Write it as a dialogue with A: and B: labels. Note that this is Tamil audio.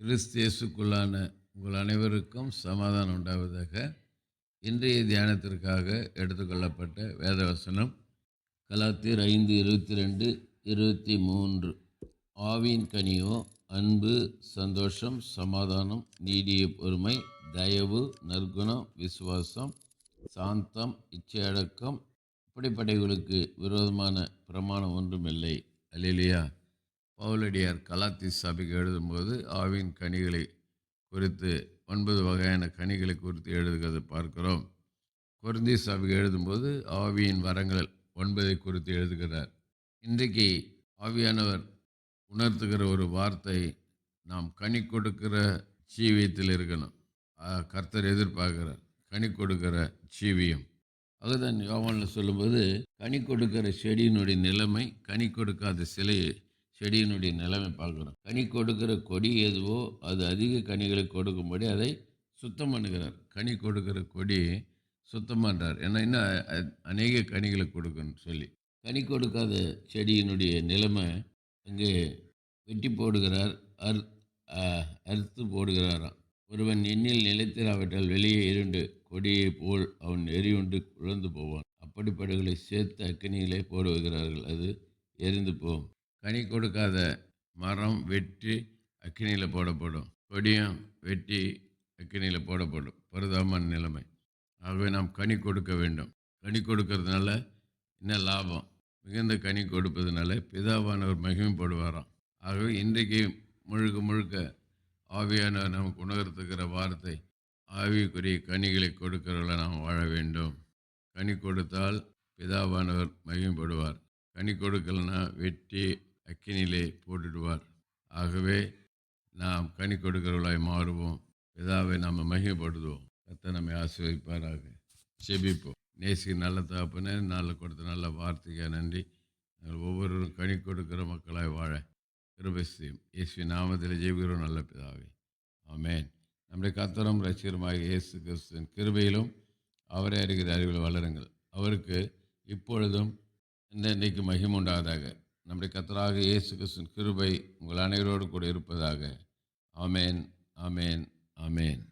A: கிறிஸ்து இயேசுக்குள்ளான உங்கள் அனைவருக்கும் சமாதானம் உண்டாவதாக. இன்றைய தியானத்திற்காக எடுத்துக்கொள்ளப்பட்ட வேதவசனம் கலாத்தியர் 5:22, 23. ஆவியின் கனியோ அன்பு, சந்தோஷம், சமாதானம், நீடிய பொறுமை, தயவு, நற்குணம், விசுவாசம், சாந்தம், இச்சையடக்கம். இப்படிப்பட்டவைகளுக்கு விரோதமான பிரமாணம் ஒன்றுமில்லை. அல்லேலூயா. பவுலடியார் கலாத்தி சபைக்கு எழுதும்போது ஆவியின் கனிகளை குறித்து 9 வகையான கனிகளை குறித்து எழுதுகிறதை பார்க்கிறோம். கொரிந்தி சபைக்கு எழுதும்போது ஆவியின் வரங்கள் 9 குறித்து எழுதுகிறார். இன்றைக்கு ஆவியானவர் உணர்த்துகிற ஒரு வார்த்தை, நாம் கனி கொடுக்கிற ஜீவியத்தில் இருக்கணும். கர்த்தர் எதிர்பார்க்கிறார் கனி கொடுக்கிற ஜீவியம். அதுதான் யோவானில் சொல்லும்போது, கனி கொடுக்கிற செடியினுடைய நிலைமை, கனி கொடுக்காத சிலை செடியினுடைய நிலைமை பார்க்குறோம். கனி கொடுக்கிற கொடி எதுவோ அது அதிக கனிகளை கொடுக்கும்படி அதை சுத்தம் பண்ணுகிறார். கனி கொடுக்கிற கொடி சுத்தம் பண்ணுறார். ஏன்னா இன்னும் அநேக கனிகளை கொடுக்கணும்னு சொல்லி. கனி கொடுக்காத செடியினுடைய நிலைமை அங்கே வெட்டி போடுகிறார், அறுத்து போடுகிறாராம். ஒருவன் எண்ணில் நிலைத்திராவிட்டால் வெளியே இருண்டு கொடியை போல் அவன் எரியுண்டு உழந்து போவான். அப்படிப்பட்டவர்களை சேர்த்து அக்கினியிலே போடுகிறார்கள், அது எரிந்து போகும். கனி கொடுக்காத மரம் வெட்டி அக்கினியில் போடப்படும், கொடியும் வெட்டி அக்கினியில் போடப்படும். பரிதாபமான நிலைமை. ஆகவே நாம் கனி கொடுக்க வேண்டும். கனி கொடுக்கறதுனால என்ன லாபம்? மிகுந்த கனி கொடுப்பதுனால பிதாவானவர் மகிமைப்படுவாராம். ஆகவே இன்றைக்கு முழுக்க முழுக்க ஆவியானவர் நமக்கு உணர்த்துகிற வார்த்தை, ஆவிக்குரிய கனிகளை கொடுக்கிறவர்களை நாம் வாழ வேண்டும். கனி கொடுத்தால் பிதாவானவர் மகிமைப்படுவார். கனி கொடுக்கலன்னா வெட்டி அக்கினிலே போட்டுடுவார். ஆகவே நாம் கனி கொடுக்கிறவர்களாய் மாறுவோம். பிதாவை நாம் மகிமைப்படுத்துவோம். கர்த்தர் நம்மை ஆசீர்வதிப்பாராக. செபிப்போம். நேசிக்க நல்ல தகப்பனே, நாளில் கொடுத்த நல்ல வார்த்தைக்கு நன்றி. நாங்கள் ஒவ்வொருவரும் கனி கொடுக்கிற மக்களாய் வாழ கிருபை செய்யும். இயேசுவின் நாமத்தில் ஜெபிக்கிறோம் நல்ல பிதாவே, ஆமென். நம்முடைய கர்த்தரும் இரட்சகருமாகிய இயேசு கிறிஸ்துவின் கிருபையிலும் அவரை அறிகிற அறிவில் வளருங்கள். அவருக்கு இப்பொழுதும் இன்றைக்கு மகிமை உண்டாவதாக. நம்முடைய கர்த்தராக இயேசு கிறிஸ்துவின் கிருபை உங்கள் அனைவரோடு கூட இருப்பதாக. ஆமென், ஆமென், ஆமென்.